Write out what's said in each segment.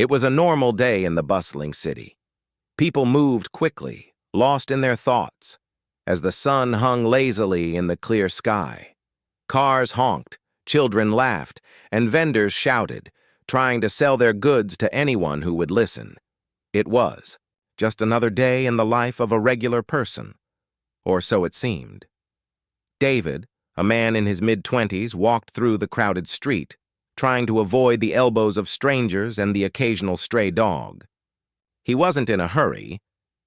It was a normal day in the bustling city. People moved quickly, lost in their thoughts, as the sun hung lazily in the clear sky. Cars honked, children laughed, and vendors shouted, trying to sell their goods to anyone who would listen. It was just another day in the life of a regular person, or so it seemed. David, a man in his mid-20s, walked through the crowded street, trying to avoid the elbows of strangers and the occasional stray dog. He wasn't in a hurry,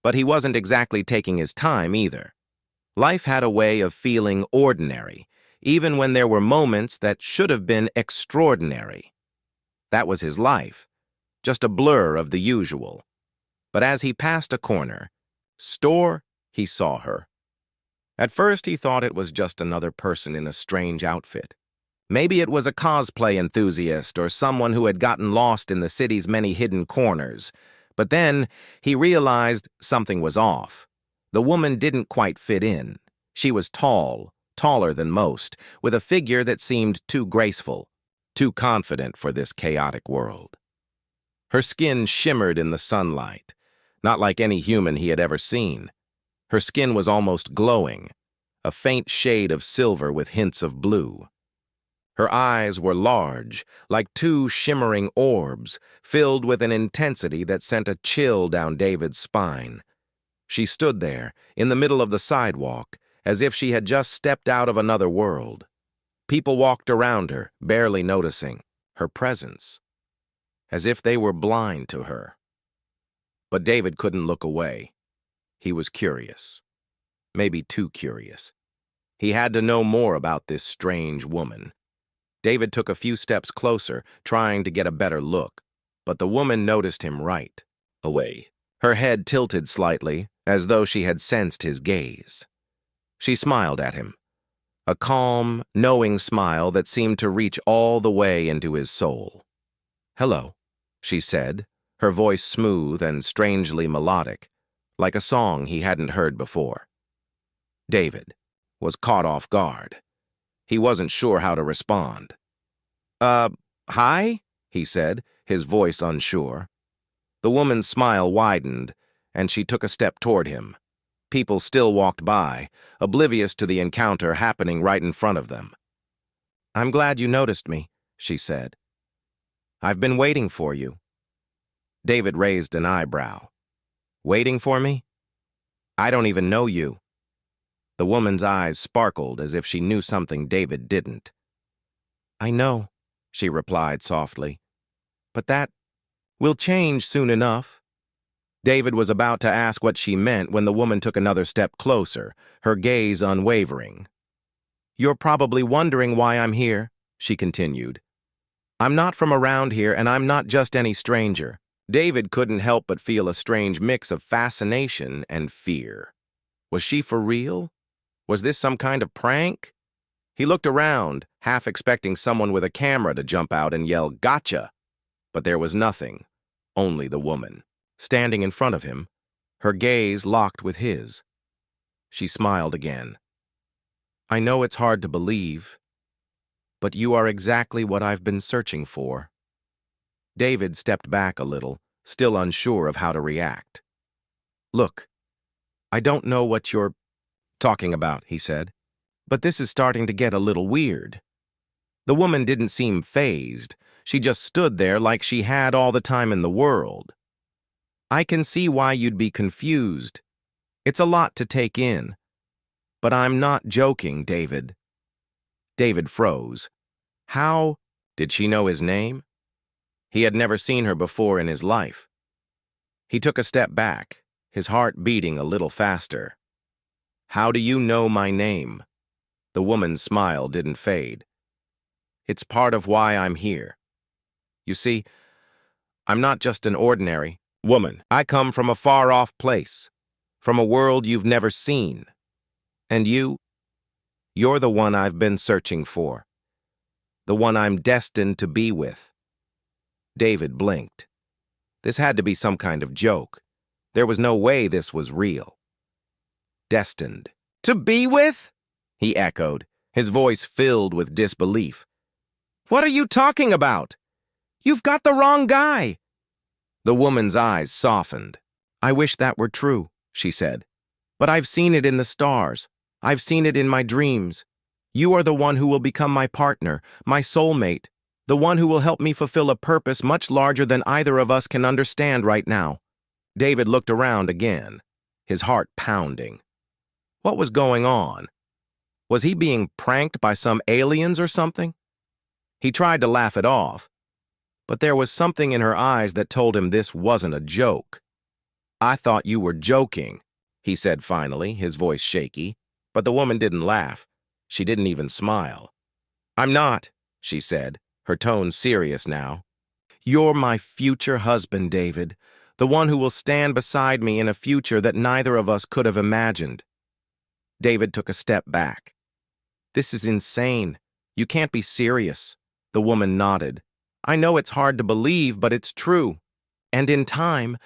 but he wasn't exactly taking his time either. Life had a way of feeling ordinary, even when there were moments that should have been extraordinary. That was his life, just a blur of the usual. But as he passed a corner, he saw her. At first he thought it was just another person in a strange outfit. Maybe it was a cosplay enthusiast or someone who had gotten lost in the city's many hidden corners. But then he realized something was off. The woman didn't quite fit in. She was tall, taller than most, with a figure that seemed too graceful, too confident for this chaotic world. Her skin shimmered in the sunlight, not like any human he had ever seen. Her skin was almost glowing, a faint shade of silver with hints of blue. Her eyes were large, like two shimmering orbs, filled with an intensity that sent a chill down David's spine. She stood there, in the middle of the sidewalk, as if she had just stepped out of another world. People walked around her, barely noticing her presence, as if they were blind to her. But David couldn't look away. He was curious. Maybe too curious. He had to know more about this strange woman. David took a few steps closer, trying to get a better look, but the woman noticed him right away. Her head tilted slightly, as though she had sensed his gaze. She smiled at him, a calm, knowing smile that seemed to reach all the way into his soul. "Hello," she said, her voice smooth and strangely melodic, like a song he hadn't heard before. David was caught off guard. He wasn't sure how to respond. Hi?" he said, his voice unsure. The woman's smile widened, and she took a step toward him. People still walked by, oblivious to the encounter happening right in front of them. "I'm glad you noticed me," she said. "I've been waiting for you." David raised an eyebrow. "Waiting for me? I don't even know you." The woman's eyes sparkled as if she knew something David didn't. "I know," she replied softly. "But that will change soon enough." David was about to ask what she meant when the woman took another step closer, her gaze unwavering. "You're probably wondering why I'm here," she continued. "I'm not from around here, and I'm not just any stranger." David couldn't help but feel a strange mix of fascination and fear. Was she for real? Was this some kind of prank? He looked around, half expecting someone with a camera to jump out and yell, "Gotcha!" But there was nothing, only the woman, standing in front of him, her gaze locked with his. She smiled again. "I know it's hard to believe, but you are exactly what I've been searching for." David stepped back a little, still unsure of how to react. "Look, I don't know what you're talking about," he said, "but this is starting to get a little weird." The woman didn't seem fazed. She just stood there like she had all the time in the world. "I can see why you'd be confused. It's a lot to take in. But I'm not joking, David." David froze. How did she know his name? He had never seen her before in his life. He took a step back, his heart beating a little faster. "How do you know my name?" The woman's smile didn't fade. "It's part of why I'm here. You see, I'm not just an ordinary woman. I come from a far-off place, from a world you've never seen. And you're the one I've been searching for, the one I'm destined to be with." David blinked. This had to be some kind of joke. There was no way this was real. "Destined to be with?" he echoed, his voice filled with disbelief. "What are you talking about? You've got the wrong guy. The woman's eyes softened. "I wish that were true," she said. "But I've seen it in the stars. I've seen it in my dreams. You are the one who will become my partner, my soulmate, the one who will help me fulfill a purpose much larger than either of us can understand right now." David looked around again, his heart pounding. What was going on? Was he being pranked by some aliens or something? He tried to laugh it off, but there was something in her eyes that told him this wasn't a joke. "I thought you were joking," he said finally, his voice shaky, but the woman didn't laugh. She didn't even smile. "I'm not," she said, her tone serious now. "You're my future husband, David, the one who will stand beside me in a future that neither of us could have imagined." David took a step back. "This is insane. You can't be serious." The woman nodded. "I know it's hard to believe, but it's true. And in time,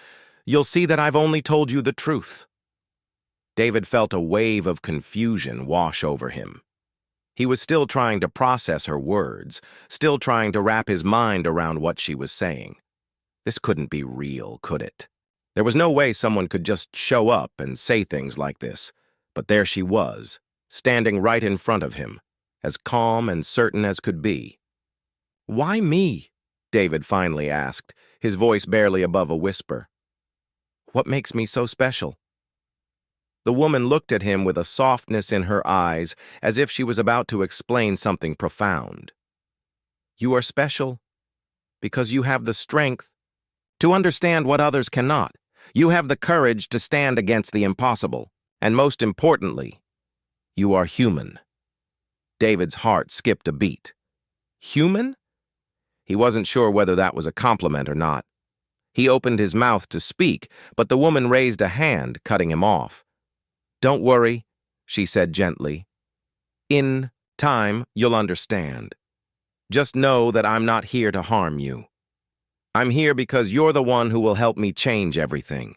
you'll see that I've only told you the truth." David felt a wave of confusion wash over him. He was still trying to process her words, still trying to wrap his mind around what she was saying. This couldn't be real, could it? There was no way someone could just show up and say things like this. But there she was, standing right in front of him, as calm and certain as could be. "Why me?" David finally asked, his voice barely above a whisper. "What makes me so special?" The woman looked at him with a softness in her eyes, as if she was about to explain something profound. "You are special because you have the strength to understand what others cannot. You have the courage to stand against the impossible. And most importantly, you are human." David's heart skipped a beat. Human? He wasn't sure whether that was a compliment or not. He opened his mouth to speak, but the woman raised a hand, cutting him off. "Don't worry," she said gently. "In time, you'll understand. Just know that I'm not here to harm you. I'm here because you're the one who will help me change everything."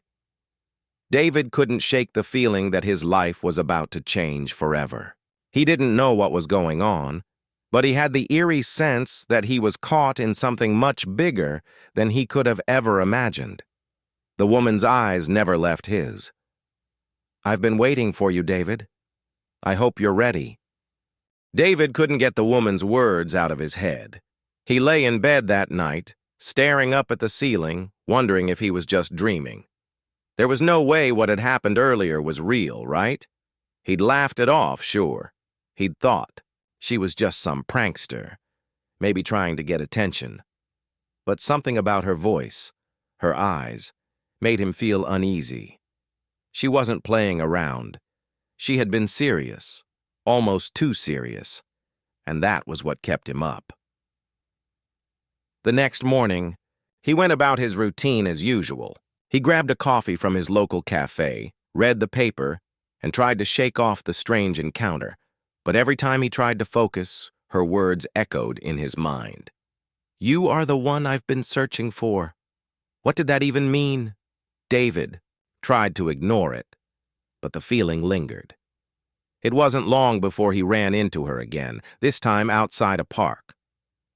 David couldn't shake the feeling that his life was about to change forever. He didn't know what was going on, but he had the eerie sense that he was caught in something much bigger than he could have ever imagined. The woman's eyes never left his. "I've been waiting for you, David. I hope you're ready." David couldn't get the woman's words out of his head. He lay in bed that night, staring up at the ceiling, wondering if he was just dreaming. There was no way what had happened earlier was real, right? He'd laughed it off, sure. He'd thought she was just some prankster, maybe trying to get attention. But something about her voice, her eyes, made him feel uneasy. She wasn't playing around. She had been serious, almost too serious, and that was what kept him up. The next morning, he went about his routine as usual. He grabbed a coffee from his local cafe, read the paper, and tried to shake off the strange encounter. But every time he tried to focus, her words echoed in his mind. "You are the one I've been searching for." What did that even mean? David tried to ignore it, but the feeling lingered. It wasn't long before he ran into her again, this time outside a park.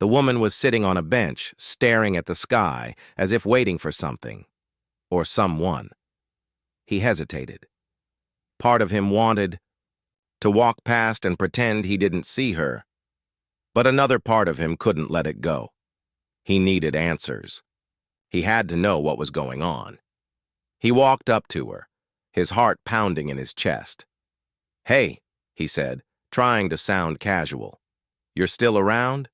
The woman was sitting on a bench, staring at the sky, as if waiting for something. Or someone. He hesitated. Part of him wanted to walk past and pretend he didn't see her, but another part of him couldn't let it go. He needed answers. He had to know what was going on. He walked up to her, his heart pounding in his chest. "Hey," he said, trying to sound casual. "You're still around?"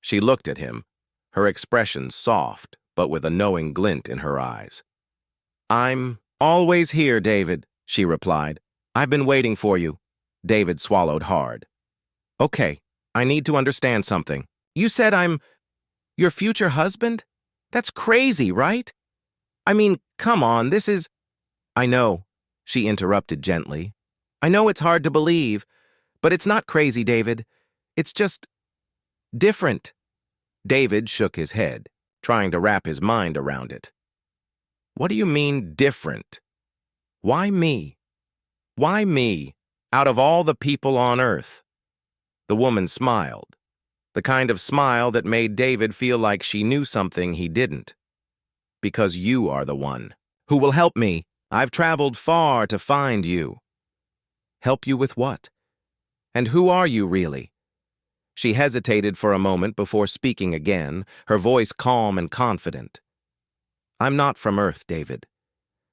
She looked at him, her expression soft, but with a knowing glint in her eyes. "I'm always here, David," she replied. "I've been waiting for you." David swallowed hard. "Okay, I need to understand something. You said I'm your future husband? That's crazy, right? I mean, come on, this is—" "I know," she interrupted gently. "I know it's hard to believe, but it's not crazy, David. It's just different." David shook his head, trying to wrap his mind around it. "What do you mean, different? Why me? Why me, out of all the people on Earth?" The woman smiled, the kind of smile that made David feel like she knew something he didn't. Because you are the one who will help me. I've traveled far to find you. Help you with what? And who are you really? She hesitated for a moment before speaking again, her voice calm and confident. I'm not from Earth, David.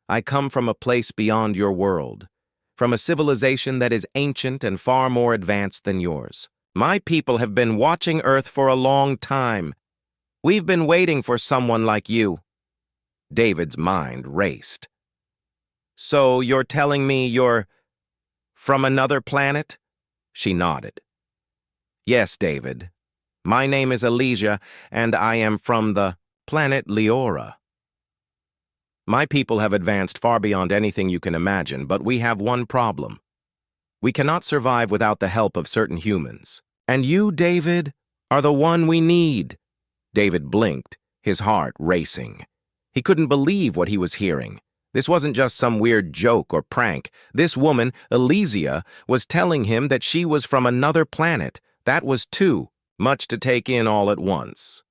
I come from a place beyond your world, from a civilization that is ancient and far more advanced than yours. My people have been watching Earth for a long time. We've been waiting for someone like you. David's mind raced. So you're telling me you're from another planet? She nodded. Yes, David. My name is Elysia, and I am from the planet Leora. My people have advanced far beyond anything you can imagine, but we have one problem. We cannot survive without the help of certain humans. And you, David, are the one we need. David blinked, his heart racing. He couldn't believe what he was hearing. This wasn't just some weird joke or prank. This woman, Elysia, was telling him that she was from another planet. That was too much to take in all at once.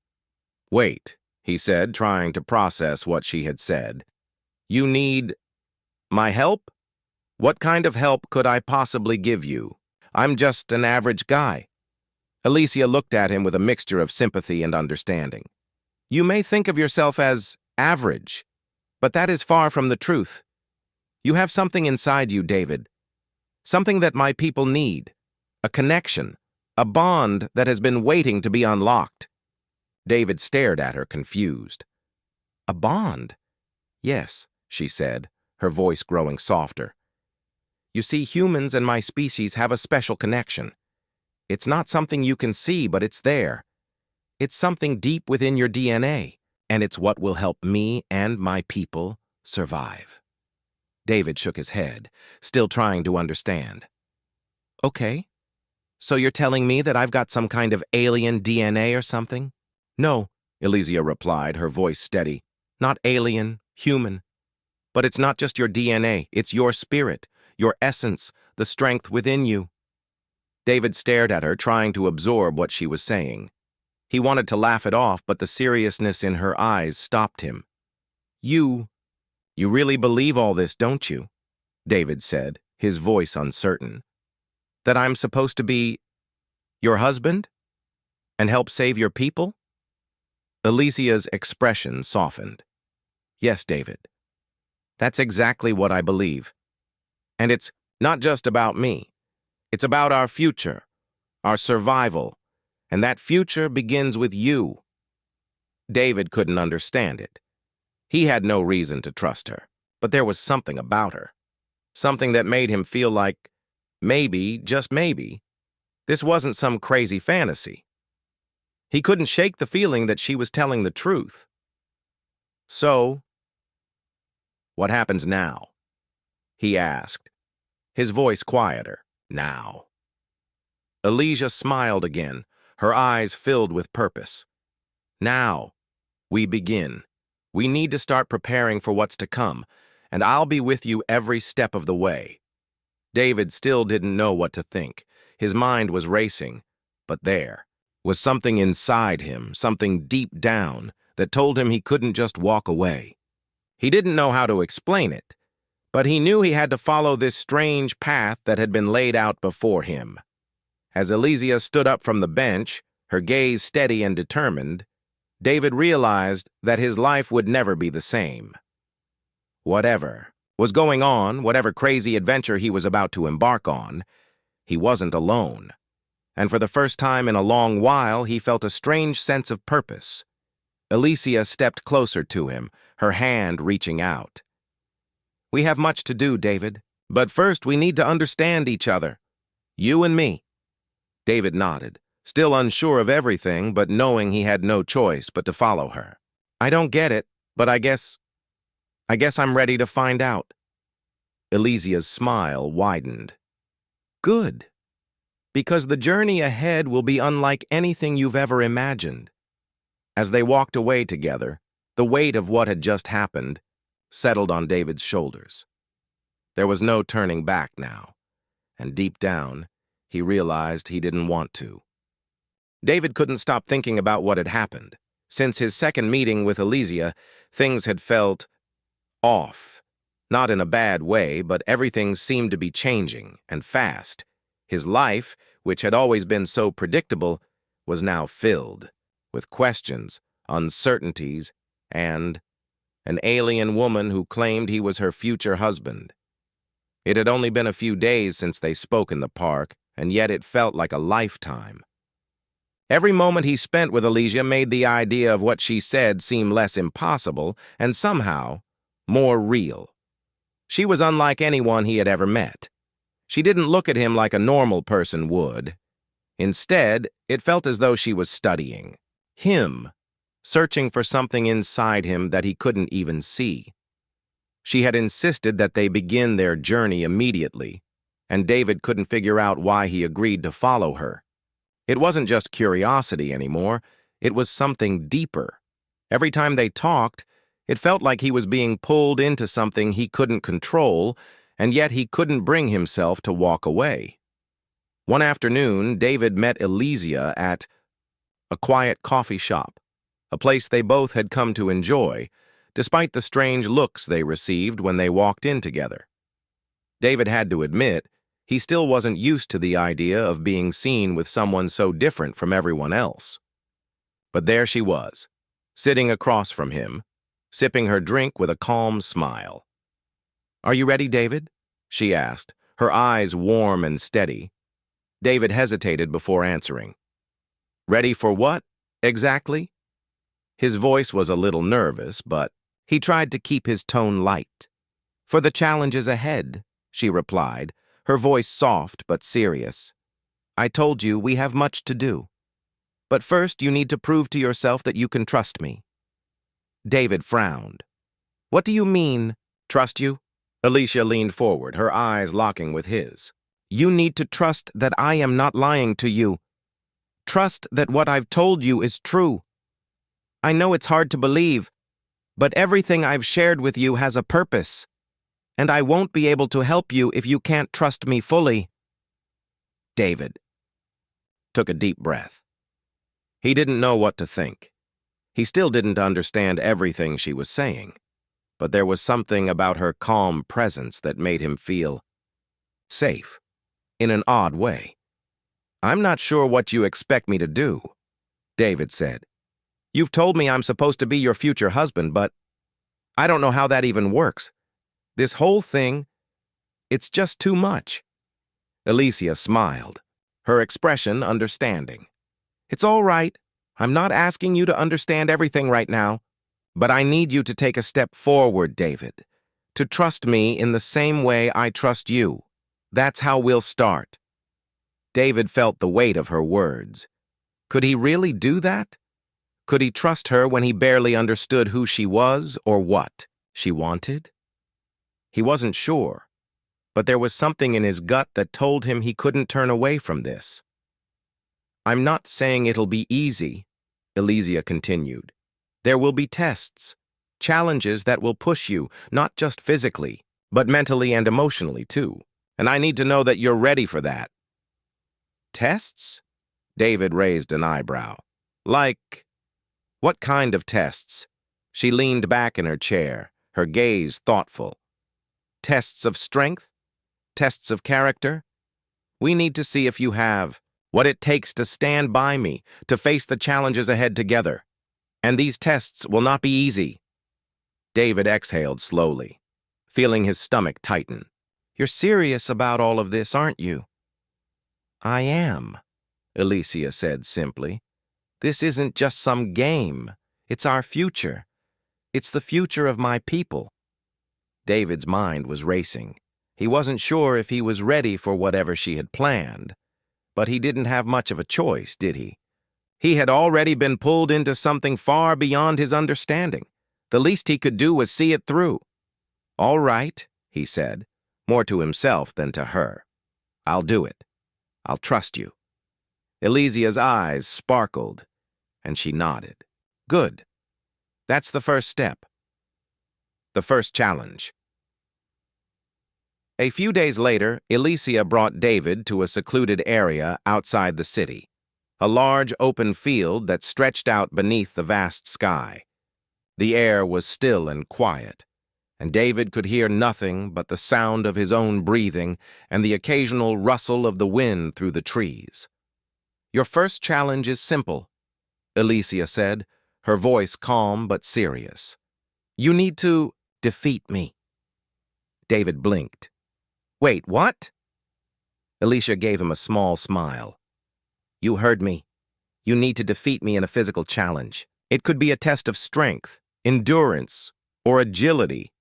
Wait, he said, trying to process what she had said. You need my help? What kind of help could I possibly give you? I'm just an average guy. Elysia looked at him with a mixture of sympathy and understanding. You may think of yourself as average, but that is far from the truth. You have something inside you, David. Something that my people need. A connection. A bond that has been waiting to be unlocked. David stared at her, confused. A bond? Yes, she said, her voice growing softer. You see, humans and my species have a special connection. It's not something you can see, but it's there. It's something deep within your DNA, and it's what will help me and my people survive. David shook his head, still trying to understand. Okay. So you're telling me that I've got some kind of alien DNA or something? No, Elysia replied, her voice steady. Not alien, human. But it's not just your DNA, it's your spirit, your essence, the strength within you. David stared at her, trying to absorb what she was saying. He wanted to laugh it off, but the seriousness in her eyes stopped him. You really believe all this, don't you? David said, his voice uncertain. That I'm supposed to be your husband? And help save your people? Elysia's expression softened. Yes, David. That's exactly what I believe. And it's not just about me. It's about our future, our survival, and that future begins with you. David couldn't understand it. He had no reason to trust her, but there was something about her. Something that made him feel like, maybe, just maybe, this wasn't some crazy fantasy. He couldn't shake the feeling that she was telling the truth. So, what happens now? He asked, his voice quieter. Now. Elysia smiled again, her eyes filled with purpose. Now, we begin. We need to start preparing for what's to come, and I'll be with you every step of the way. David still didn't know what to think. His mind was racing, but there was something inside him, something deep down, that told him he couldn't just walk away. He didn't know how to explain it, but he knew he had to follow this strange path that had been laid out before him. As Elysia stood up from the bench, her gaze steady and determined, David realized that his life would never be the same. Whatever was going on, whatever crazy adventure he was about to embark on, he wasn't alone. And for the first time in a long while, he felt a strange sense of purpose. Elysia stepped closer to him, her hand reaching out. We have much to do, David, but first we need to understand each other. You and me. David nodded, still unsure of everything, but knowing he had no choice but to follow her. I don't get it, but I guess I'm ready to find out. Elysia's smile widened. Good. Because the journey ahead will be unlike anything you've ever imagined. As they walked away together, the weight of what had just happened settled on David's shoulders. There was no turning back now, and deep down, he realized he didn't want to. David couldn't stop thinking about what had happened. Since his second meeting with Elysia, things had felt off. Not in a bad way, but everything seemed to be changing, and fast. His life, which had always been so predictable, was now filled with questions, uncertainties, and an alien woman who claimed he was her future husband. It had only been a few days since they spoke in the park, and yet it felt like a lifetime. Every moment he spent with Elysia made the idea of what she said seem less impossible and somehow more real. She was unlike anyone he had ever met. She didn't look at him like a normal person would. Instead, it felt as though she was studying him, searching for something inside him that he couldn't even see. She had insisted that they begin their journey immediately, and David couldn't figure out why he agreed to follow her. It wasn't just curiosity anymore, it was something deeper. Every time they talked, it felt like he was being pulled into something he couldn't control, and yet he couldn't bring himself to walk away. One afternoon, David met Elysia at a quiet coffee shop, a place they both had come to enjoy, despite the strange looks they received when they walked in together. David had to admit, he still wasn't used to the idea of being seen with someone so different from everyone else. But there she was, sitting across from him, sipping her drink with a calm smile. "Are you ready, David?" she asked, her eyes warm and steady. David hesitated before answering. "Ready for what, exactly?" His voice was a little nervous, but he tried to keep his tone light. "For the challenges ahead," she replied, her voice soft but serious. "I told you we have much to do. But first you need to prove to yourself that you can trust me." David frowned. "What do you mean, trust you?" Elysia leaned forward, her eyes locking with his. "You need to trust that I am not lying to you. Trust that what I've told you is true. I know it's hard to believe, but everything I've shared with you has a purpose, and I won't be able to help you if you can't trust me fully." David took a deep breath. He didn't know what to think. He still didn't understand everything she was saying, but there was something about her calm presence that made him feel safe, in an odd way. "I'm not sure what you expect me to do," David said. "You've told me I'm supposed to be your future husband, but I don't know how that even works. This whole thing, it's just too much." Elysia smiled, her expression understanding. "It's all right. I'm not asking you to understand everything right now, but I need you to take a step forward, David, to trust me in the same way I trust you. That's how we'll start." David felt the weight of her words. Could he really do that? Could he trust her when he barely understood who she was or what she wanted? He wasn't sure, but there was something in his gut that told him he couldn't turn away from this. "I'm not saying it'll be easy," Elysia continued. "There will be tests, challenges that will push you, not just physically, but mentally and emotionally too. And I need to know that you're ready for that." "Tests?" David raised an eyebrow. "Like, what kind of tests?" She leaned back in her chair, her gaze thoughtful. "Tests of strength? Tests of character? We need to see if you have what it takes to stand by me, to face the challenges ahead together. And these tests will not be easy." David exhaled slowly, feeling his stomach tighten. "You're serious about all of this, aren't you?" "I am," Elysia said simply. "This isn't just some game. It's our future. It's the future of my people." David's mind was racing. He wasn't sure if he was ready for whatever she had planned. But he didn't have much of a choice, did he? He had already been pulled into something far beyond his understanding. The least he could do was see it through. "All right," he said, more to himself than to her. "I'll do it. I'll trust you." Elysia's eyes sparkled, and she nodded. "Good. That's the first step. The first challenge." A few days later, Elysia brought David to a secluded area outside the city. a large open field that stretched out beneath the vast sky. The air was still and quiet, and David could hear nothing but the sound of his own breathing and the occasional rustle of the wind through the trees. "Your first challenge is simple," Alicia said, her voice calm but serious. "You need to defeat me." David blinked. "Wait, what?" Alicia gave him a small smile. "You heard me. You need to defeat me in a physical challenge. It could be a test of strength, endurance, or agility.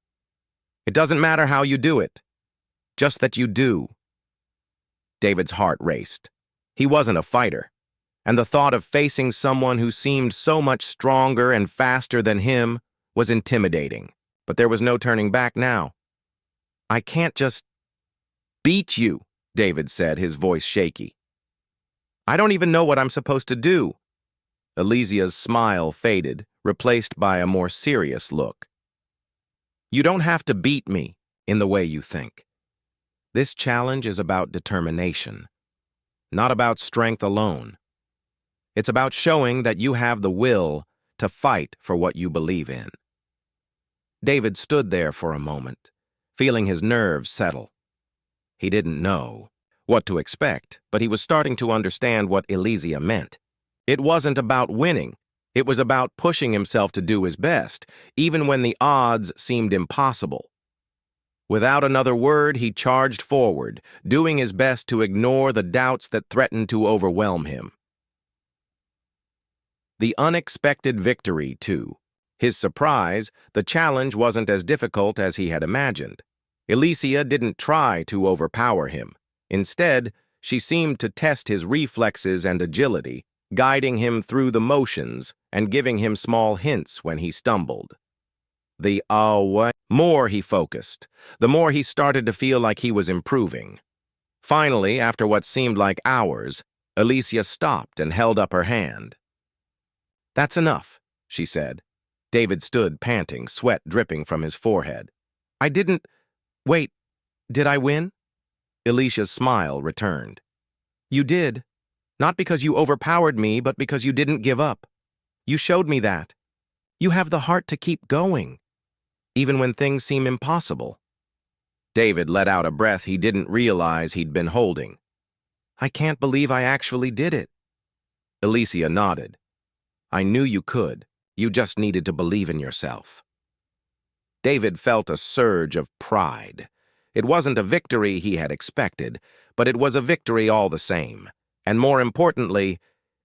It doesn't matter how you do it, just that you do." David's heart raced. He wasn't a fighter, and the thought of facing someone who seemed so much stronger and faster than him was intimidating. But there was no turning back now. "I can't just beat you," David said, his voice shaky. "I don't even know what I'm supposed to do." Alicia's smile faded, replaced by a more serious look. "You don't have to beat me in the way you think. This challenge is about determination, not about strength alone. It's about showing that you have the will to fight for what you believe in." David stood there for a moment, feeling his nerves settle. He didn't know what to expect, but he was starting to understand what Alicia meant. It wasn't about winning. It was about pushing himself to do his best, even when the odds seemed impossible. Without another word, he charged forward, doing his best to ignore the doubts that threatened to overwhelm him. The unexpected victory, too. His surprise, the challenge wasn't as difficult as he had imagined. Alicia didn't try to overpower him. Instead, she seemed to test his reflexes and agility, guiding him through the motions and giving him small hints when he stumbled. The more he focused, the more he started to feel like he was improving. Finally, after what seemed like hours, Alicia stopped and held up her hand. "That's enough," she said. David stood panting, sweat dripping from his forehead. Wait, did I win?" Alicia's smile returned. "You did. Not because you overpowered me, but because you didn't give up. You showed me that. You have the heart to keep going, even when things seem impossible." David let out a breath he didn't realize he'd been holding. "I can't believe I actually did it." Alicia nodded. "I knew you could. You just needed to believe in yourself." David felt a surge of pride. It wasn't a victory he had expected, but it was a victory all the same. And more importantly,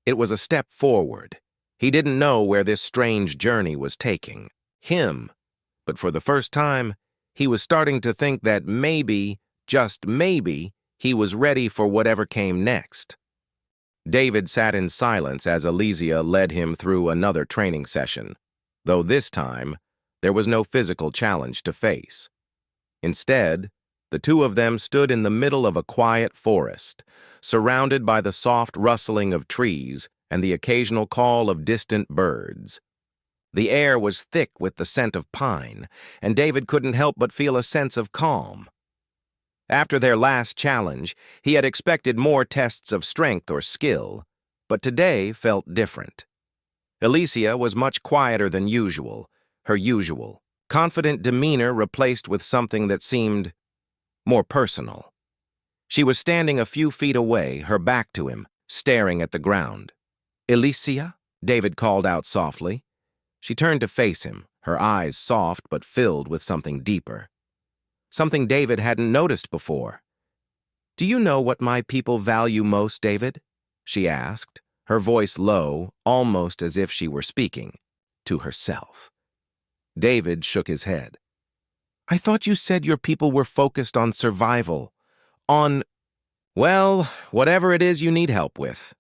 it was a step forward. He didn't know where this strange journey was taking him, but for the first time, he was starting to think that maybe, just maybe, he was ready for whatever came next. David sat in silence as Alicia led him through another training session, though this time, there was no physical challenge to face. Instead, the two of them stood in the middle of a quiet forest, surrounded by the soft rustling of trees and the occasional call of distant birds. The air was thick with the scent of pine, and David couldn't help but feel a sense of calm. After their last challenge, he had expected more tests of strength or skill, but today felt different. Alicia was much quieter than usual, her usual, confident demeanor replaced with something that seemed more personal. She was standing a few feet away, her back to him, staring at the ground. "Alicia?" David called out softly. She turned to face him, her eyes soft but filled with something deeper. Something David hadn't noticed before. "Do you know what my people value most, David?" she asked, her voice low, almost as if she were speaking to herself. David shook his head. "I thought you said your people were focused on survival, on, well, whatever it is you need help with."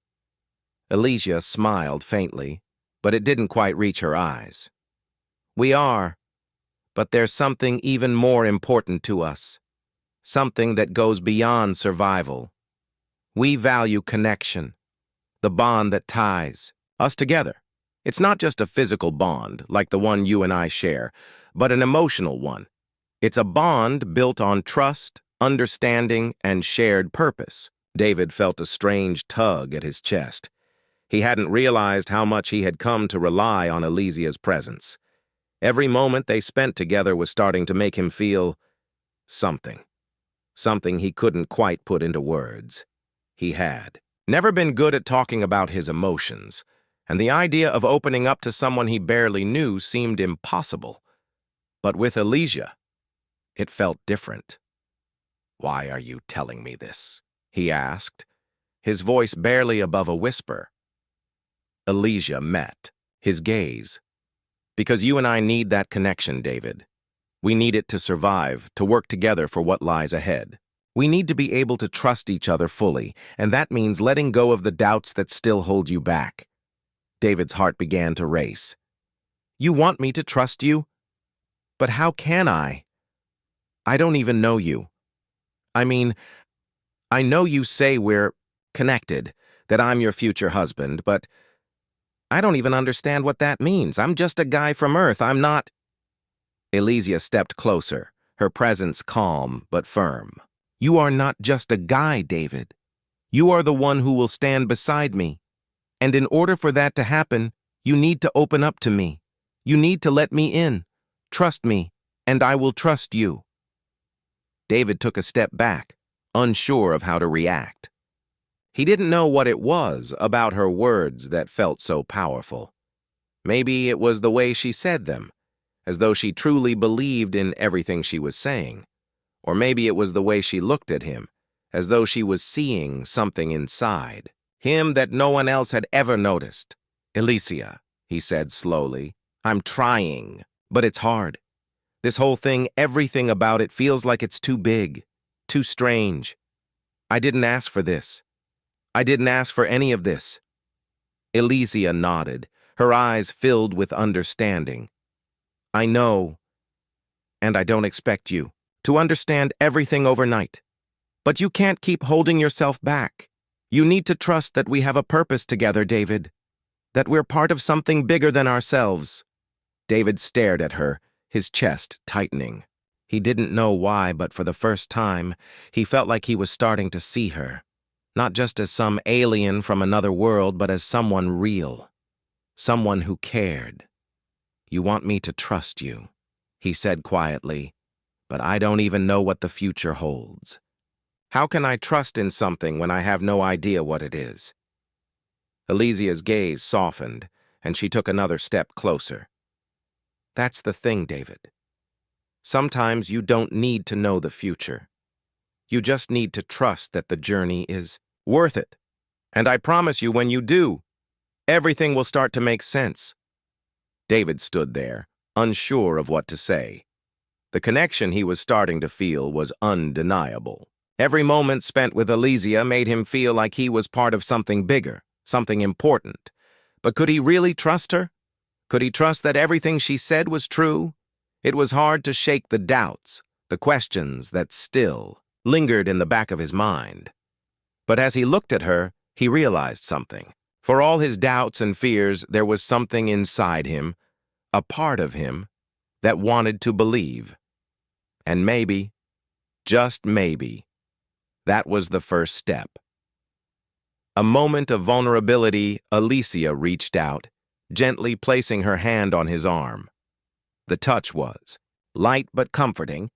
Alicia smiled faintly, but it didn't quite reach her eyes. "We are, but there's something even more important to us, something that goes beyond survival. We value connection, the bond that ties us together. It's not just a physical bond, like the one you and I share, but an emotional one. It's a bond built on trust, understanding, and shared purpose." David felt a strange tug at his chest. He hadn't realized how much he had come to rely on Elysia's presence. Every moment they spent together was starting to make him feel something. Something he couldn't quite put into words. He had never been good at talking about his emotions, and the idea of opening up to someone he barely knew seemed impossible. But with Elysia, it felt different. "Why are you telling me this?" he asked, his voice barely above a whisper. Elysia met his gaze. "Because you and I need that connection, David. We need it to survive, to work together for what lies ahead. We need to be able to trust each other fully, and that means letting go of the doubts that still hold you back." David's heart began to race. "You want me to trust you? But how can I? I don't even know you. I mean, I know you say we're connected, that I'm your future husband, but I don't even understand what that means. I'm just a guy from Earth. I'm not—" Elysia stepped closer, her presence calm but firm. "You are not just a guy, David. You are the one who will stand beside me. And in order for that to happen, you need to open up to me. You need to let me in. Trust me, and I will trust you." David took a step back, unsure of how to react. He didn't know what it was about her words that felt so powerful. Maybe it was the way she said them, as though she truly believed in everything she was saying. Or maybe it was the way she looked at him, as though she was seeing something inside. Him that no one else had ever noticed. "Elysia," he said slowly, "I'm trying, but it's hard. This whole thing, everything about it feels like it's too big, too strange. I didn't ask for this. I didn't ask for any of this." Elysia nodded, her eyes filled with understanding. "I know, and I don't expect you to understand everything overnight. But you can't keep holding yourself back. You need to trust that we have a purpose together, David. That we're part of something bigger than ourselves." David stared at her, his chest tightening. He didn't know why, but for the first time, he felt like he was starting to see her. Not just as some alien from another world, but as someone real. Someone who cared. "You want me to trust you," he said quietly, "but I don't even know what the future holds. How can I trust in something when I have no idea what it is?" Elysia's gaze softened, and she took another step closer. "That's the thing, David. Sometimes you don't need to know the future. You just need to trust that the journey is worth it. And I promise you, when you do, everything will start to make sense." David stood there, unsure of what to say. The connection he was starting to feel was undeniable. Every moment spent with Elysia made him feel like he was part of something bigger, something important. But could he really trust her? Could he trust that everything she said was true? It was hard to shake the doubts, the questions that still lingered in the back of his mind. But as he looked at her, he realized something. For all his doubts and fears, there was something inside him, a part of him, that wanted to believe. And maybe, just maybe, that was the first step. A moment of vulnerability, Elysia reached out, gently placing her hand on his arm. The touch was light but comforting,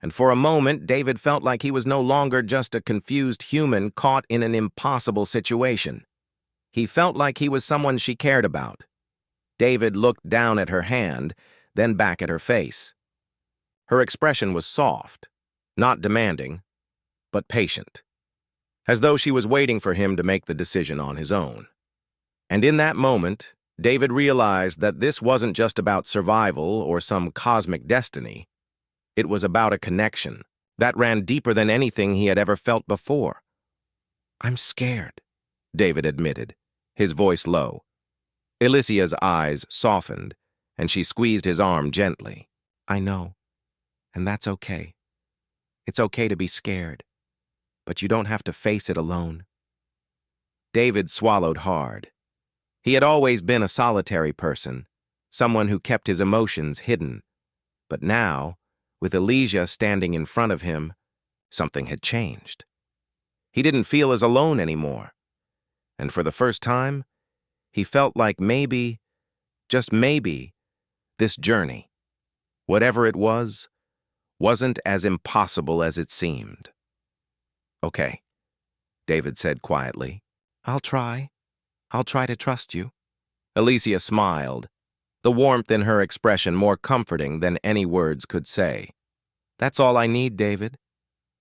and for a moment David felt like he was no longer just a confused human caught in an impossible situation. He felt like he was someone she cared about. David looked down at her hand, then back at her face. Her expression was soft, not demanding, but patient, as though she was waiting for him to make the decision on his own. And in that moment, David realized that this wasn't just about survival or some cosmic destiny. It was about a connection that ran deeper than anything he had ever felt before. "I'm scared," David admitted, his voice low. Elysia's eyes softened, and she squeezed his arm gently. "I know, and that's okay. It's okay to be scared, but you don't have to face it alone." David swallowed hard. He had always been a solitary person, someone who kept his emotions hidden. But now, with Elysia standing in front of him, something had changed. He didn't feel as alone anymore. And for the first time, He felt like maybe, just maybe, this journey, whatever it was, wasn't as impossible as it seemed. "Okay," David said quietly. "I'll try. I'll try to trust you." Alicia smiled, the warmth in her expression more comforting than any words could say. "That's all I need, David.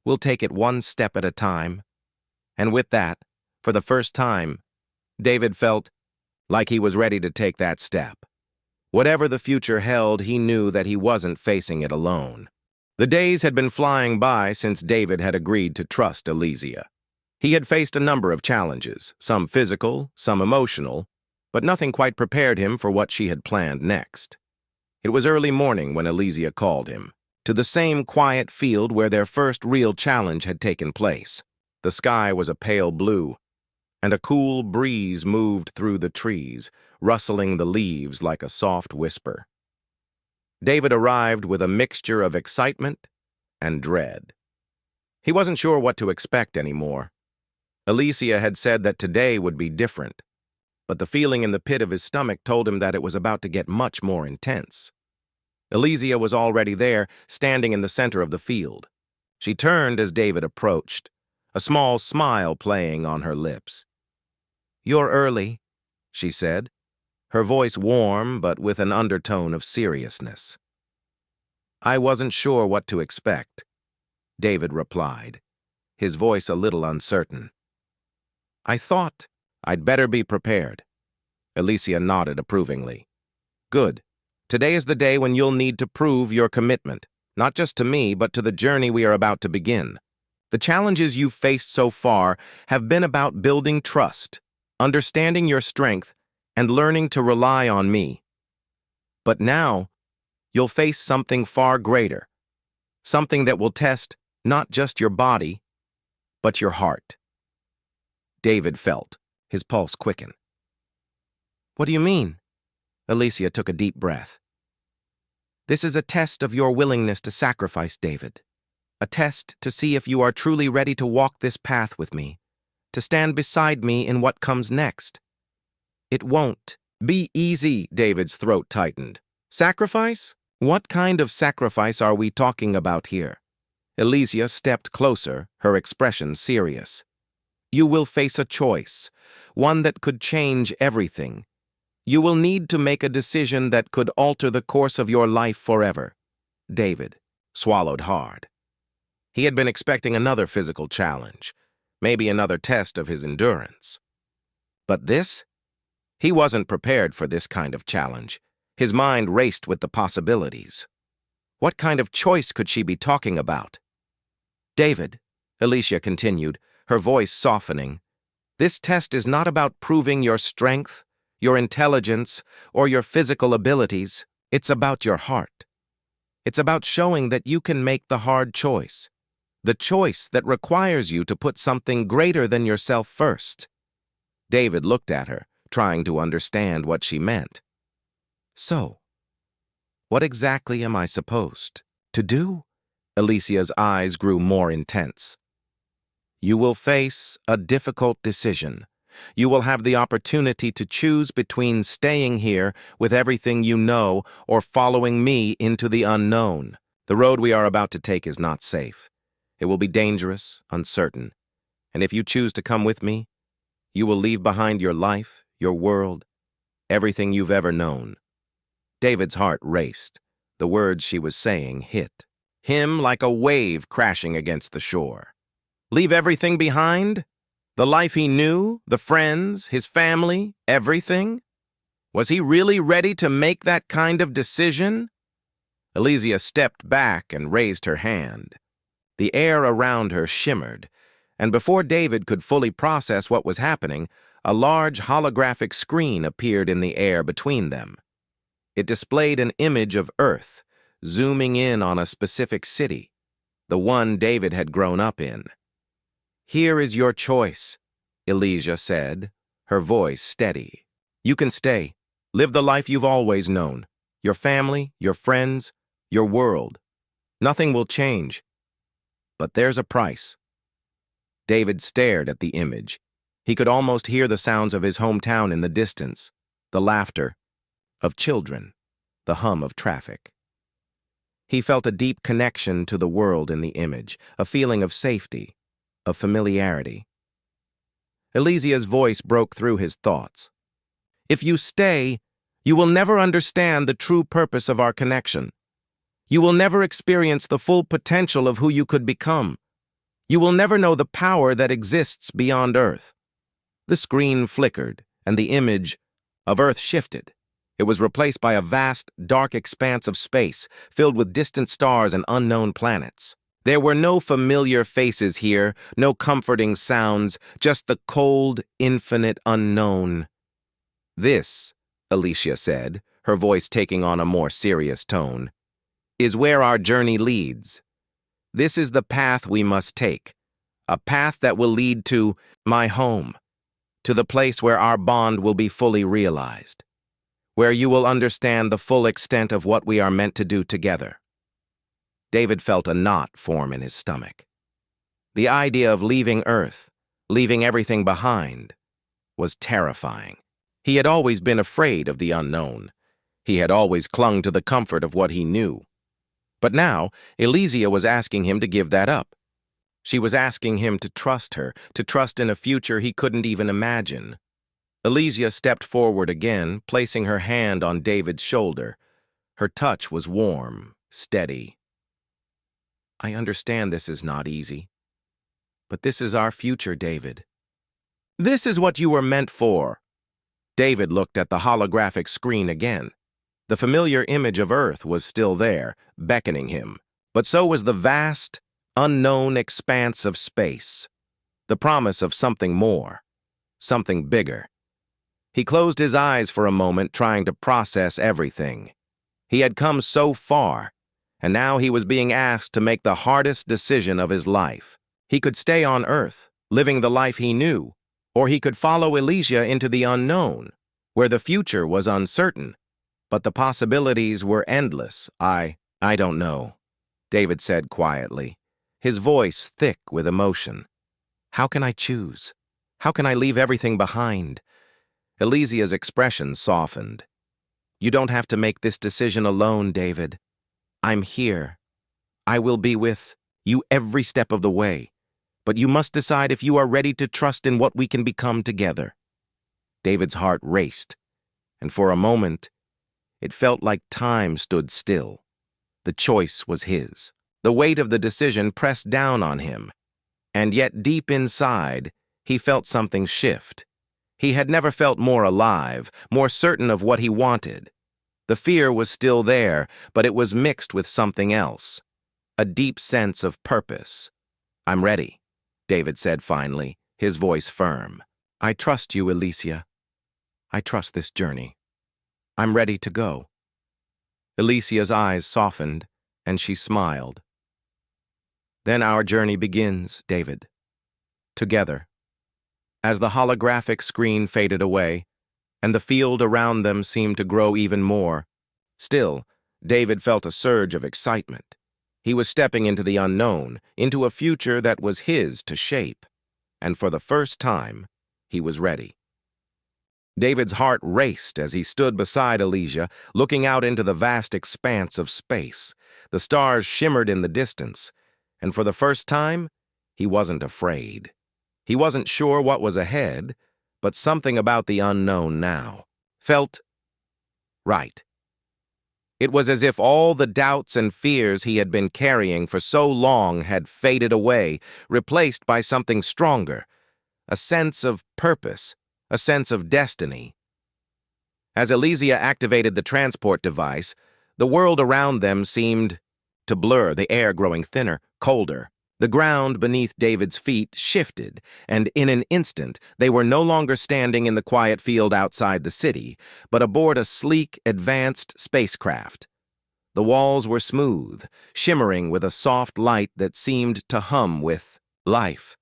We'll take it one step at a time." And with that, for the first time, David felt like he was ready to take that step. Whatever the future held, he knew that he wasn't facing it alone. The days had been flying by since David had agreed to trust Alicia. He had faced a number of challenges, some physical, some emotional, but nothing quite prepared him for what she had planned next. It was early morning when Alicia called him, to the same quiet field where their first real challenge had taken place. The sky was a pale blue, and a cool breeze moved through the trees, rustling the leaves like a soft whisper. David arrived with a mixture of excitement and dread. He wasn't sure what to expect anymore. Alicia had said that today would be different, but the feeling in the pit of his stomach told him that it was about to get much more intense. Alicia was already there, standing in the center of the field. She turned as David approached, a small smile playing on her lips. "You're early," she said, her voice warm but with an undertone of seriousness. "I wasn't sure what to expect," David replied, his voice a little uncertain. "I thought I'd better be prepared." Alicia nodded approvingly. "Good. Today is the day when you'll need to prove your commitment, not just to me, but to the journey we are about to begin. The challenges you've faced so far have been about building trust, understanding your strength, and learning to rely on me. But now, you'll face something far greater, something that will test not just your body, but your heart." David felt his pulse quicken. "What do you mean?" Alicia took a deep breath. "This is a test of your willingness to sacrifice, David. A test to see if you are truly ready to walk this path with me, to stand beside me in what comes next. It won't be easy." David's throat tightened. "Sacrifice? What kind of sacrifice are we talking about here?" Alicia stepped closer, her expression serious. "You will face a choice, one that could change everything. You will need to make a decision that could alter the course of your life forever." David swallowed hard. He had been expecting another physical challenge, maybe another test of his endurance. But this? He wasn't prepared for this kind of challenge. His mind raced with the possibilities. What kind of choice could she be talking about? "David," Alicia continued, her voice softening, "this test is not about proving your strength, your intelligence, or your physical abilities. It's about your heart. It's about showing that you can make the hard choice, the choice that requires you to put something greater than yourself first." David looked at her, trying to understand what she meant. "So, what exactly am I supposed to do?" Alicia's eyes grew more intense. "You will face a difficult decision. You will have the opportunity to choose between staying here with everything you know or following me into the unknown. The road we are about to take is not safe. It will be dangerous, uncertain. And if you choose to come with me, you will leave behind your life, your world, everything you've ever known." David's heart raced. The words she was saying hit him like a wave crashing against the shore. Leave everything behind? The life he knew, the friends, his family, everything? Was he really ready to make that kind of decision? Alicia stepped back and raised her hand. The air around her shimmered, and before David could fully process what was happening, a large holographic screen appeared in the air between them. It displayed an image of Earth, zooming in on a specific city, the one David had grown up in. "Here is your choice," Alicia said, her voice steady. "You can stay, live the life you've always known, your family, your friends, your world. Nothing will change. But there's a price." David stared at the image, He could almost hear the sounds of his hometown in the distance, the laughter of children, the hum of traffic. He felt a deep connection to the world in the image, a feeling of safety, of familiarity. Elysia's voice broke through his thoughts. If you stay, you will never understand the true purpose of our connection. You will never experience the full potential of who you could become. You will never know the power that exists beyond Earth. The screen flickered, and the image of Earth shifted. It was replaced by a vast, dark expanse of space, filled with distant stars and unknown planets. There were no familiar faces here, no comforting sounds, just the cold, infinite unknown. This, Alicia said, her voice taking on a more serious tone, is where our journey leads. This is the path we must take, a path that will lead to my home, to the place where our bond will be fully realized, where you will understand the full extent of what we are meant to do together. David felt a knot form in his stomach. The idea of leaving Earth, leaving everything behind, was terrifying. He had always been afraid of the unknown. He had always clung to the comfort of what he knew. But now, Elysia was asking him to give that up. She was asking him to trust her, to trust in a future he couldn't even imagine. Elysia stepped forward again, placing her hand on David's shoulder. Her touch was warm, steady. I understand this is not easy, but this is our future, David. This is what you were meant for. David looked at the holographic screen again. The familiar image of Earth was still there, beckoning him, but so was the vast, unknown expanse of space, the promise of something more, something bigger. He closed his eyes for a moment, trying to process everything. He had come so far, and now he was being asked to make the hardest decision of his life. He could stay on Earth, living the life he knew, or he could follow Elysia into the unknown, where the future was uncertain. But the possibilities were endless. I don't know, David said quietly, his voice thick with emotion. How can I choose? How can I leave everything behind? Elysia's expression softened. You don't have to make this decision alone, David. I'm here. I will be with you every step of the way. But you must decide if you are ready to trust in what we can become together. David's heart raced, and for a moment, it felt like time stood still. The choice was his. The weight of the decision pressed down on him, and yet deep inside, he felt something shift. He had never felt more alive, more certain of what he wanted. The fear was still there, but it was mixed with something else, a deep sense of purpose. I'm ready, David said finally, his voice firm. I trust you, Elysia. I trust this journey. I'm ready to go. Elysia's eyes softened, and she smiled. Then our journey begins, David. Together. As the holographic screen faded away, and the field around them seemed to grow even more, still, David felt a surge of excitement. He was stepping into the unknown, into a future that was his to shape, and for the first time, he was ready. David's heart raced as he stood beside Elysia, looking out into the vast expanse of space. The stars shimmered in the distance, and for the first time, he wasn't afraid. He wasn't sure what was ahead, but something about the unknown now felt right. It was as if all the doubts and fears he had been carrying for so long had faded away, replaced by something stronger, a sense of purpose, a sense of destiny. As Elysia activated the transport device, the world around them seemed to blur, the air growing thinner, colder. The ground beneath David's feet shifted, and in an instant they were no longer standing in the quiet field outside the city, but aboard a sleek, advanced spacecraft. The walls were smooth, shimmering with a soft light that seemed to hum with life.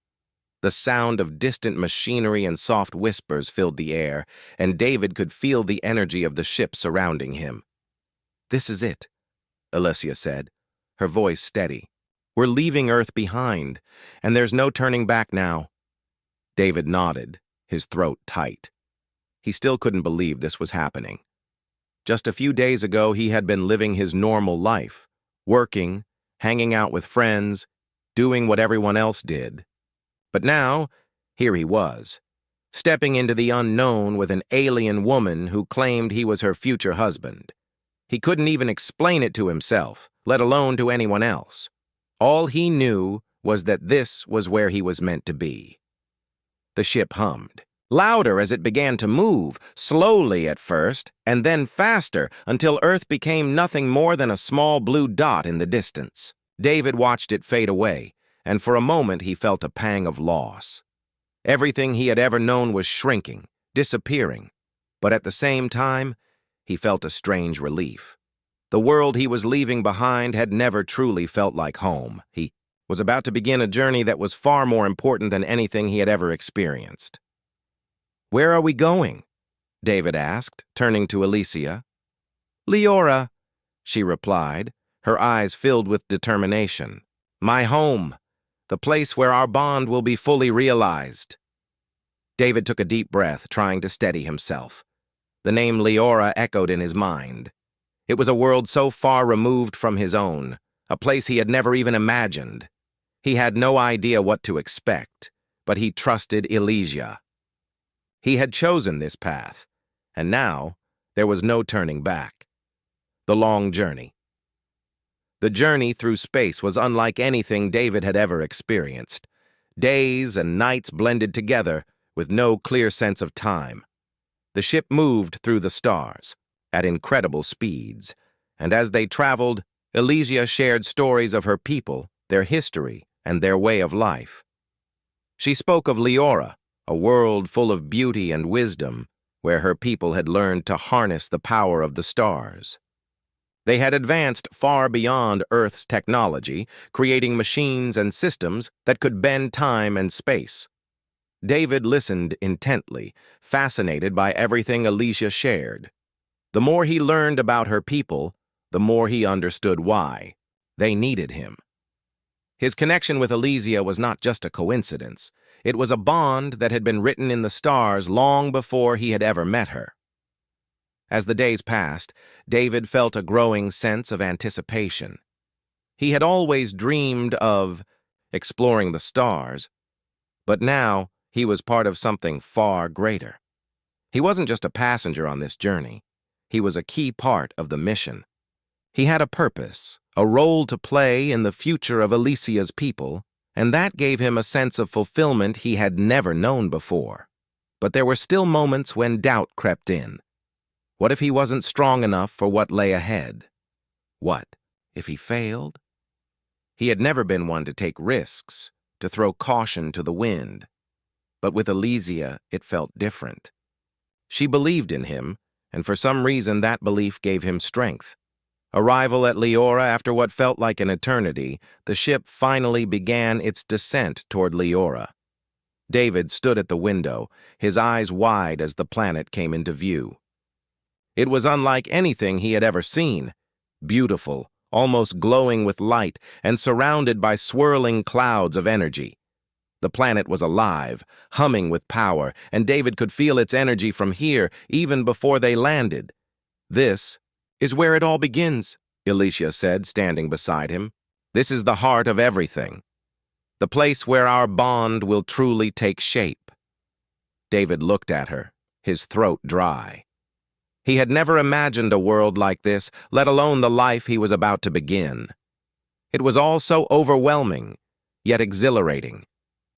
The sound of distant machinery and soft whispers filled the air, and David could feel the energy of the ship surrounding him. This is it, Elysia said, her voice steady. We're leaving Earth behind, and there's no turning back now. David nodded, his throat tight. He still couldn't believe this was happening. Just a few days ago, he had been living his normal life, working, hanging out with friends, doing what everyone else did. But now, here he was, stepping into the unknown with an alien woman who claimed he was her future husband. He couldn't even explain it to himself, let alone to anyone else. All he knew was that this was where he was meant to be. The ship hummed, louder as it began to move, slowly at first, and then faster, until Earth became nothing more than a small blue dot in the distance. David watched it fade away, and for a moment he felt a pang of loss. Everything he had ever known was shrinking, disappearing, but at the same time, he felt a strange relief. The world he was leaving behind had never truly felt like home. He was about to begin a journey that was far more important than anything he had ever experienced. "Where are we going?" David asked, turning to Alicia. "Leora," she replied, her eyes filled with determination. "My home, the place where our bond will be fully realized." David took a deep breath, trying to steady himself. The name Leora echoed in his mind. It was a world so far removed from his own, a place he had never even imagined. He had no idea what to expect, but he trusted Elysia. He had chosen this path, and now there was no turning back. The long journey. The journey through space was unlike anything David had ever experienced. Days and nights blended together with no clear sense of time. The ship moved through the stars at incredible speeds, and as they traveled, Elysia shared stories of her people, their history, and their way of life. She spoke of Leora, a world full of beauty and wisdom, where her people had learned to harness the power of the stars. They had advanced far beyond Earth's technology, creating machines and systems that could bend time and space. David listened intently, fascinated by everything Elysia shared. The more he learned about her people, the more he understood why. They needed him. His connection with Elysia was not just a coincidence. It was a bond that had been written in the stars long before he had ever met her. As the days passed, David felt a growing sense of anticipation. He had always dreamed of exploring the stars, but now he was part of something far greater. He wasn't just a passenger on this journey. He was a key part of the mission. He had a purpose, a role to play in the future of Elysia's people, and that gave him a sense of fulfillment he had never known before. But there were still moments when doubt crept in. What if he wasn't strong enough for what lay ahead? What if he failed? He had never been one to take risks, to throw caution to the wind. But with Elysia, it felt different. She believed in him, and for some reason that belief gave him strength. Arrival at Leora after what felt like an eternity, the ship finally began its descent toward Leora. David stood at the window, his eyes wide as the planet came into view. It was unlike anything he had ever seen. Beautiful, almost glowing with light, and surrounded by swirling clouds of energy. The planet was alive, humming with power, and David could feel its energy from here even before they landed. "This is where it all begins," Elysia said, standing beside him. "This is the heart of everything. The place where our bond will truly take shape." David looked at her, his throat dry. He had never imagined a world like this, let alone the life he was about to begin. It was all so overwhelming, yet exhilarating.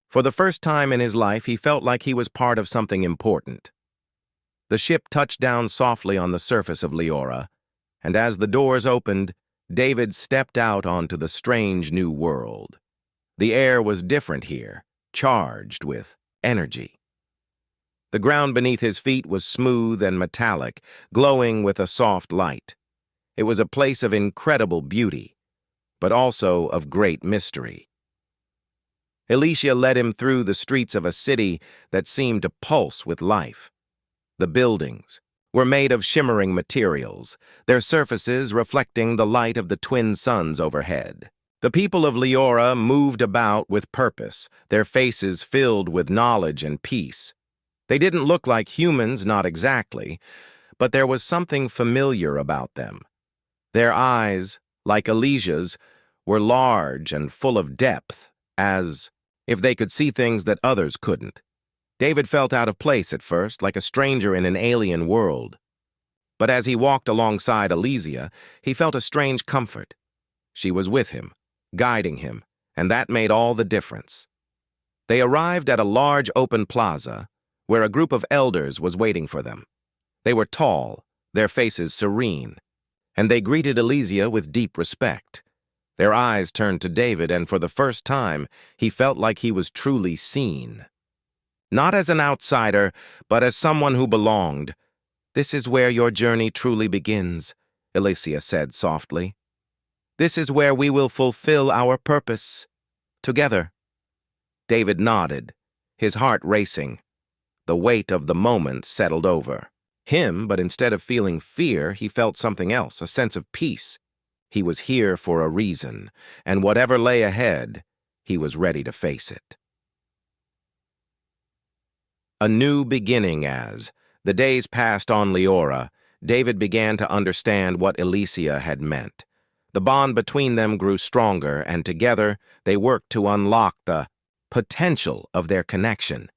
For the first time in his life, he felt like he was part of something important. The ship touched down softly on the surface of Leora, and as the doors opened, David stepped out onto the strange new world. The air was different here, charged with energy. The ground beneath his feet was smooth and metallic, glowing with a soft light. It was a place of incredible beauty, but also of great mystery. Elysia led him through the streets of a city that seemed to pulse with life. The buildings were made of shimmering materials, their surfaces reflecting the light of the twin suns overhead. The people of Leora moved about with purpose, their faces filled with knowledge and peace. They didn't look like humans, not exactly, but there was something familiar about them. Their eyes, like Elysia's, were large and full of depth, as if they could see things that others couldn't. David felt out of place at first, like a stranger in an alien world. But as he walked alongside Elysia, he felt a strange comfort. She was with him, guiding him, and that made all the difference. They arrived at a large open plaza, where a group of elders was waiting for them. They were tall, their faces serene, and they greeted Elysia with deep respect. Their eyes turned to David, and for the first time, he felt like he was truly seen. Not as an outsider, but as someone who belonged. "This is where your journey truly begins," Elysia said softly. "This is where we will fulfill our purpose. Together." David nodded, his heart racing. The weight of the moment settled over him, but instead of feeling fear, he felt something else, a sense of peace. He was here for a reason, and whatever lay ahead, he was ready to face it. A new beginning. As the days passed on Leora, David began to understand what Elysia had meant. The bond between them grew stronger, and together they worked to unlock the potential of their connection.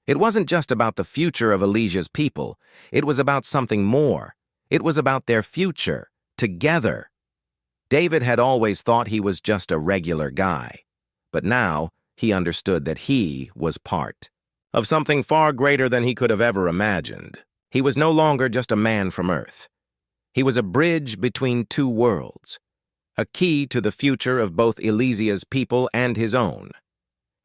It wasn't just about the future of Elysia's people. It was about something more. It was about their future, together. David had always thought he was just a regular guy, but now he understood that he was part of something far greater than he could have ever imagined. He was no longer just a man from Earth. He was a bridge between two worlds, a key to the future of both Elysia's people and his own.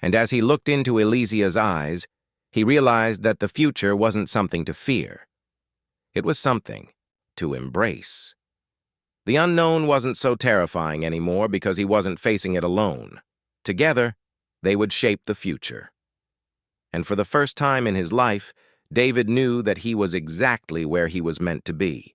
And as he looked into Elysia's eyes, he realized that the future wasn't something to fear. It was something to embrace. The unknown wasn't so terrifying anymore because he wasn't facing it alone. Together, they would shape the future. And for the first time in his life, David knew that he was exactly where he was meant to be.